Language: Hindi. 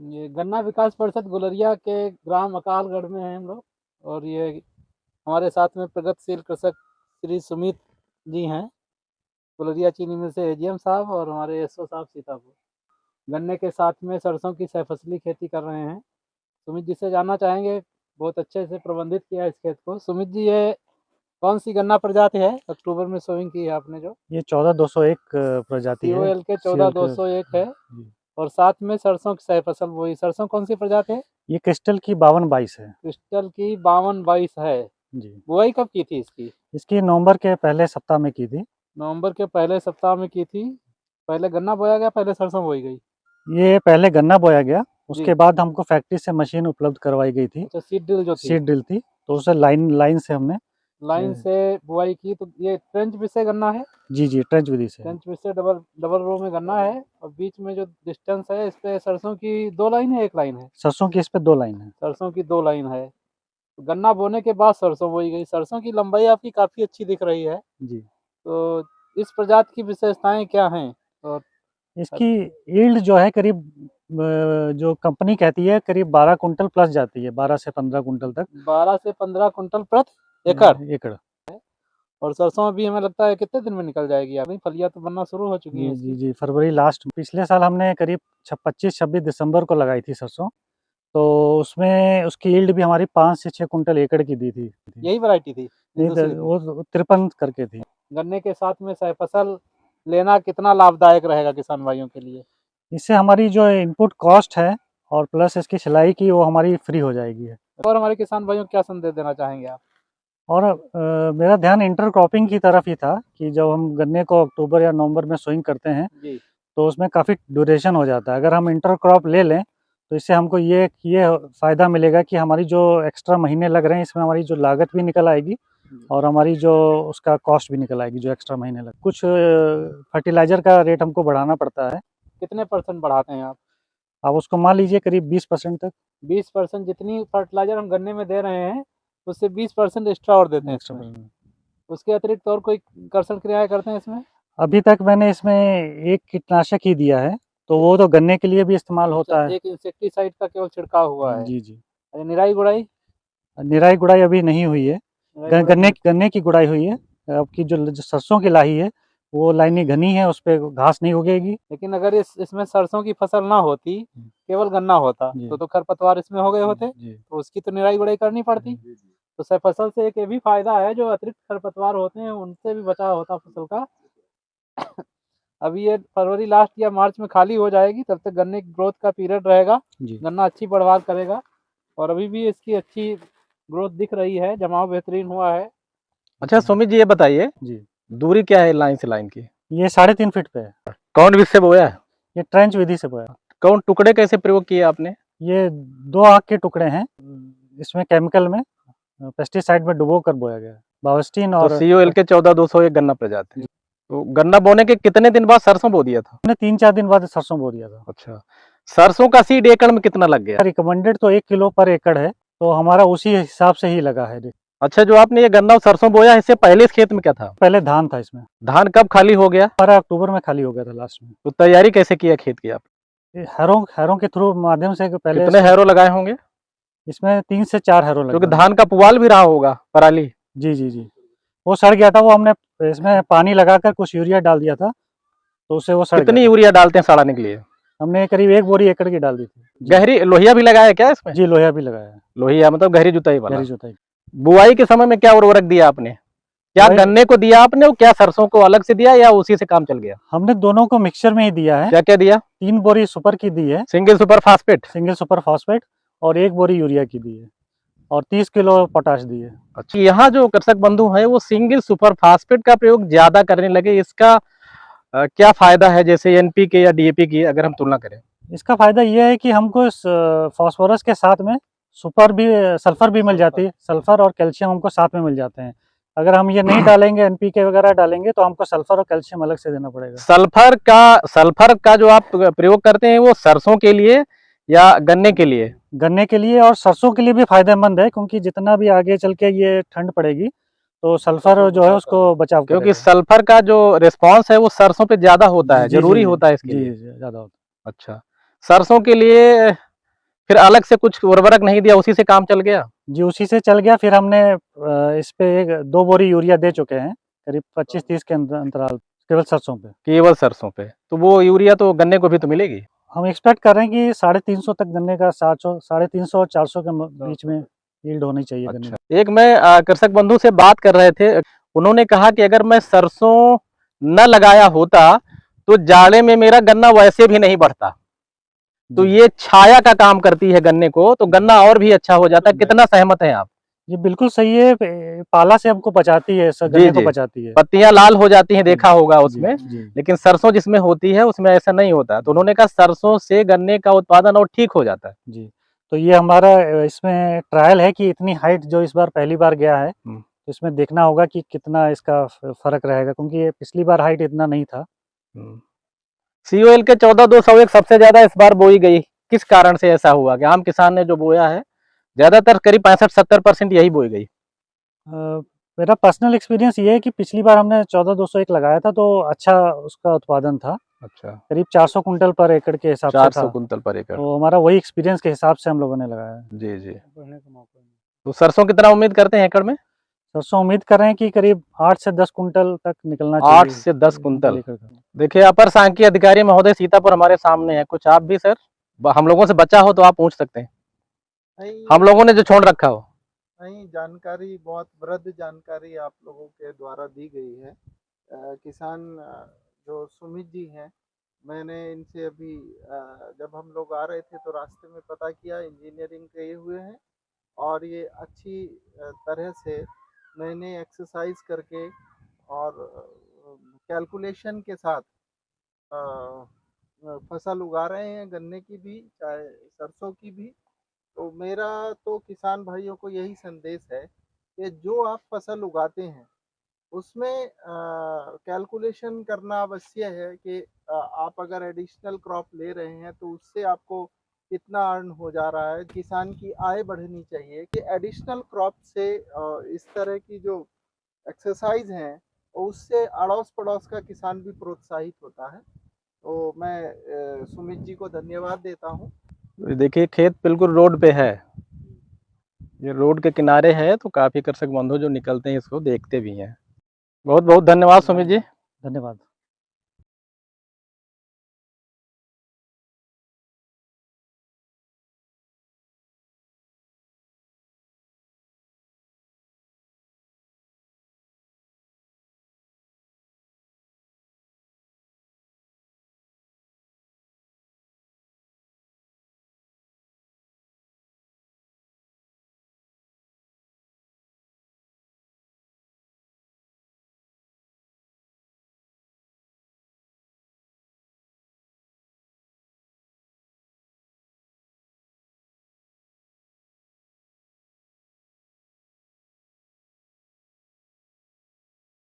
ये गन्ना विकास परिषद गुलरिया के ग्राम अकालगढ़ में हैं हम लोग। और ये हमारे साथ में प्रगतिशील कृषक श्री सुमित जी हैं, गुलरिया चीनी मिल से एजीएम साहब, और हमारे एसओ साहब सीतापुर। गन्ने के साथ में सरसों की सहफसली खेती कर रहे हैं। सुमित जी से जानना चाहेंगे, बहुत अच्छे से प्रबंधित किया है इस खेत को। सुमित जी, ये कौन सी गन्ना प्रजाति है अक्टूबर में सोइंग की है आपने जो? ये 14201 प्रजाति है। COL के 14201 है। जी। और साथ में सरसों की सहफसल बोई। सरसों कौन सी प्रजाति है? ये क्रिस्टल की 5222 है। क्रिस्टल की 5222 है। जी। बुआई कब की थी इसकी? इसकी नवंबर के पहले सप्ताह में की थी। नवंबर के पहले सप्ताह में की थी। पहले गन्ना बोया गया, पहले सरसों बोई गई? ये पहले गन्ना बोया गया, जी। उसके बाद हमको फैक्ट्री से मशीन उपलब्ध करवाई गई थी। अच्छा, सीड ड्रिल जो थी? सीड ड्रिल थी, तो उसे लाइन से हमने लाइन से बुआई की। तो ये ट्रेंच विसे गन्ना है? जी जी, ट्रेंच विधि से। ट्रेंच विसे डबल रो में गन्ना है। और बीच में जो डिस्टेंस है, इस पे सरसों की 2 लाइन है, 1 लाइन है? सरसों की इस पे 2 लाइन है। सरसों की 2 लाइन है। तो गन्ना बोने के बाद सरसों बोई गई। सरसों की लंबाई आपकी काफी अच्छी दिख रही है। जी। तो इस प्रजाति की विशेषताएं क्या हैं? और इसकी यील्ड जो है करीब जो कंपनी कहती है करीब 12 कुंटल प्लस जाती है, 12 से 15 कुंटल तक। 12 से 15 कुंटल प्रति एकड़। एकड़। और सरसों अभी हमें लगता है कितने दिन में निकल जाएगी? आपकी फलियां तो बनना शुरू हो चुकी हैं जी इसकी। जी, फरवरी लास्ट। पिछले साल हमने करीब 25-26 दिसंबर को लगाई थी सरसों, तो उसमें उसकी यील्ड भी हमारी 5 से 6 कुंटल एकड़ की दी थी। यही वैरायटी थी? नहीं, वो 53 करके थी। गन्ने के साथ में सहफसल लेना कितना लाभदायक रहेगा किसान भाइयों के लिए? इससे हमारी जो इनपुट कॉस्ट है और प्लस इसकी सिलाई की, वो हमारी फ्री हो जाएगी है। और हमारे किसान भाइयों को क्या संदेश देना चाहेंगे आप? और मेरा ध्यान इंटरक्रॉपिंग की तरफ ही था कि जब हम गन्ने को अक्टूबर या नवंबर में सोइंग करते हैं जी। तो उसमें काफ़ी ड्यूरेशन हो जाता है। अगर हम इंटरक्रॉप ले लें तो इससे हमको ये फ़ायदा मिलेगा कि हमारी जो एक्स्ट्रा महीने लग रहे हैं, इसमें हमारी जो लागत भी निकल आएगी और हमारी जो उसका कॉस्ट भी निकल आएगी, जो एक्स्ट्रा महीने लग। कुछ फर्टिलाइज़र का रेट हमको बढ़ाना पड़ता है। कितने % बढ़ाते हैं आप? आप उसको मान लीजिए करीब 20% तक। 20%? जितनी फर्टिलाइजर हम गन्ने में दे रहे हैं उससे 20% एक्स्ट्रा और देते हैं एक्स्ट्रा। उसके अतिरिक्त और कोई कर्षण क्रियाएं करते हैं इसमें? अभी तक मैंने इसमें एक कीटनाशक ही दिया है, तो वो तो गन्ने के लिए भी इस्तेमाल होता है। एक इंसेक्टिसाइड का केवल छिड़काव हुआ है? जी जी। निराई गुड़ाई? निराई गुड़ाई अभी नहीं हुई है। गन्ने की गुड़ाई हुई है। अब की जो सरसों की लाही है वो लाइनें घनी है, उस पर घास नहीं उगेगी। लेकिन अगर इसमें सरसों की फसल ना होती, केवल गन्ना होता, तो खरपतवार इसमें हो गए होते, तो उसकी तो निराई गुड़ाई करनी पड़ती। तो सहफसल से एक ये भी फायदा है, जो अतिरिक्त खरपतवार होते हैं उनसे भी बचाव होता फसल का। अभी ये फरवरी लास्ट या मार्च में खाली हो जाएगी, तब तक गन्ने की ग्रोथ का पीरियड रहेगा। गन्ना अच्छी बढ़वार करेगा। और अभी भी इसकी अच्छी ग्रोथ दिख रही है, जमाव बेहतरीन हुआ है। अच्छा सुमित जी, ये बताइए जी, दूरी क्या है लाइन से लाइन की? ये 3.5 फीट पे है। कौन विधि से बोया है? ये ट्रेंच विधि से बोया। कौन टुकड़े कैसे प्रयोग किए आपने? ये 2 आग के टुकड़े हैं। इसमें केमिकल में पेस्टिसाइड में डुबो कर बोया गया, बावस्टीन और COL के 14201 गन्ना प्रजाति। तो गन्ना बोने के कितने दिन बाद सरसों बो दिया था? मैंने 3-4 दिन बाद सरसों बो दिया था। अच्छा, सरसों का सीड एकड़ में कितना लग गया? रिकमेंडेड तो 1 किलो पर एकड़ है, तो हमारा उसी हिसाब से ही लगा है। अच्छा, जो आपने ये गन्ना और सरसों बोया, इससे पहले इस खेत में क्या था? पहले धान था इसमें। धान कब खाली हो गया? 12 अक्टूबर में खाली हो गया था लास्ट में। तो तैयारी कैसे किया खेत की आप? हैरों के थ्रू माध्यम से। पहले कितने हैरो लगाए होंगे? इसमें 3 से 4 हैरो लगे। क्योंकि धान का पुआल भी रहा होगा, पराली। जी जी जी, वो सड़ गया था। वो हमने इसमें पानी लगाकर कुछ यूरिया डाल दिया था, तो उससे वो सड़ गया। कितनी यूरिया डालते हैं सड़ाने के लिए? हमने करीब 1 बोरी एकड़ की डाल दी थी। गहरी लोहिया भी लगाया क्या इसमें? जी, लोहिया भी लगाया है। लोहिया मतलब गहरी जुताई वाला? गहरी जुताई। बुआई के समय में क्या उर्वरक दिया आपने? क्या गन्ने को दिया आपने, और क्या सरसों को अलग से दिया, या उसी से काम चल गया? हमने दोनों को मिक्सचर में ही दिया है। क्या क्या दिया? 3 बोरी सुपर की दी है। Single super phosphate. और 1 बोरी यूरिया की दी है, और 30 किलो पोटाश दी है। अच्छा, यहाँ जो कृषक बंधु हैं वो सिंगल सुपर फास्फेट का प्रयोग ज्यादा करने लगे, इसका क्या फायदा है, जैसे NPK या DAP की अगर हम तुलना करें? इसका फायदा यह है कि हमको फास्फोरस के साथ में सल्फर भी मिल जाती है। सल्फर और कैल्शियम हमको साथ में मिल जाते हैं। अगर हम ये नहीं डालेंगे, NPK वगैरह डालेंगे, तो हमको सल्फर और कैल्शियम अलग से देना पड़ेगा। सल्फर का जो आप प्रयोग करते हैं वो सरसों के लिए या गन्ने के लिए? गन्ने के लिए और सरसों के लिए भी फायदेमंद है, क्योंकि जितना भी आगे चल के ये ठंड पड़ेगी तो सल्फर जो है उसको बचाव करेगा। क्योंकि सल्फर का जो रिस्पांस है वो सरसों पे ज्यादा होता है, जरूरी होता है इसके लिए। ज्यादा होता है। अच्छा, सरसों के लिए फिर अलग से कुछ उर्वरक नहीं दिया, उसी से काम चल गया? जी उसी से चल गया। फिर हमने इस पे 2 बोरी यूरिया दे चुके हैं, करीब 25-30 के अंतराल, केवल सरसों पे। केवल सरसों पे। तो वो यूरिया तो गन्ने को भी तो मिलेगी? हम एक्सपेक्ट कर रहे हैं कि 350 तक गन्ने का 350 और 400 के बीच में यील्ड होनी चाहिए गन्ने की। अच्छा। एक मैं कृषक बंधु से बात कर रहे थे, उन्होंने कहा कि अगर मैं सरसों न लगाया होता तो जाड़े में मेरा गन्ना वैसे भी नहीं बढ़ता, तो ये छाया का काम करती है गन्ने को, तो गन्ना और भी अच्छा हो जाता है। कितना सहमत हैं आप? ये बिल्कुल सही है, पाला से हमको बचाती है, गन्ने को बचाती है। पत्तियां लाल हो जाती हैं, देखा होगा उसमें। जी। लेकिन सरसों जिसमें होती है उसमें ऐसा नहीं होता, तो उन्होंने कहा सरसों से गन्ने का उत्पादन और ठीक हो जाता है। जी, तो ये हमारा इसमें ट्रायल है कि इतनी हाइट जो इस बार पहली बार गया है, तो इसमें देखना होगा कि कितना इसका फर्क रहेगा, क्योंकि ये पिछली बार हाइट इतना नहीं था। COL के 14-201 सबसे ज्यादा इस बार बोई गई, किस कारण से ऐसा हुआ कि आम किसान ने जो बोया है ज्यादातर करीब 65-70% यही बोई गई? मेरा पर्सनल एक्सपीरियंस ये है कि पिछली बार हमने 14-201 लगाया था तो अच्छा उसका उत्पादन था। अच्छा, करीब 400 कुंटल पर एकड़ के हिसाब से था। 400 कुंतल पर एकड़। तो हमारा वही एक्सपीरियंस के हिसाब से हम लोगों ने लगाया है। जी जी। तो सरसों कितना उम्मीद करते हैं एकड़ में? सरसों उम्मीद कर रहे हैं कि करीब 8 से 10 कुंटल तक निकलना चाहिए। 8 से 10 कुंतल। देखिए अपर सांख्यिकी अधिकारी महोदय सीतापुर हमारे सामने है, कुछ आप भी सर, हम लोगों से बचा हो तो आप पूछ सकते हैं, हम लोगों ने जो छोड़ रखा हो। नहीं, जानकारी बहुत वृद्ध जानकारी आप लोगों के द्वारा दी गई है। किसान जो सुमित जी हैं, मैंने इनसे अभी जब हम लोग आ रहे थे तो रास्ते में पता किया, इंजीनियरिंग किए हुए हैं और ये अच्छी तरह से नए नए एक्सरसाइज करके और कैलकुलेशन के साथ फसल उगा रहे हैं, गन्ने की भी चाहे सरसों की भी। तो मेरा तो किसान भाइयों को यही संदेश है कि जो आप फसल उगाते हैं उसमें कैलकुलेशन करना अवश्य है कि आप अगर एडिशनल क्रॉप ले रहे हैं तो उससे आपको कितना अर्न हो जा रहा है। किसान की आय बढ़नी चाहिए कि एडिशनल क्रॉप से इस तरह की जो एक्सरसाइज हैं उससे अड़ोस पड़ोस का किसान भी प्रोत्साहित होता है। तो मैं सुमित जी को धन्यवाद देता हूँ। देखिए खेत बिल्कुल रोड पे है, ये रोड के किनारे है, तो काफी कृषक बंधु जो निकलते हैं इसको देखते भी हैं। बहुत बहुत धन्यवाद सुमित जी। धन्यवाद।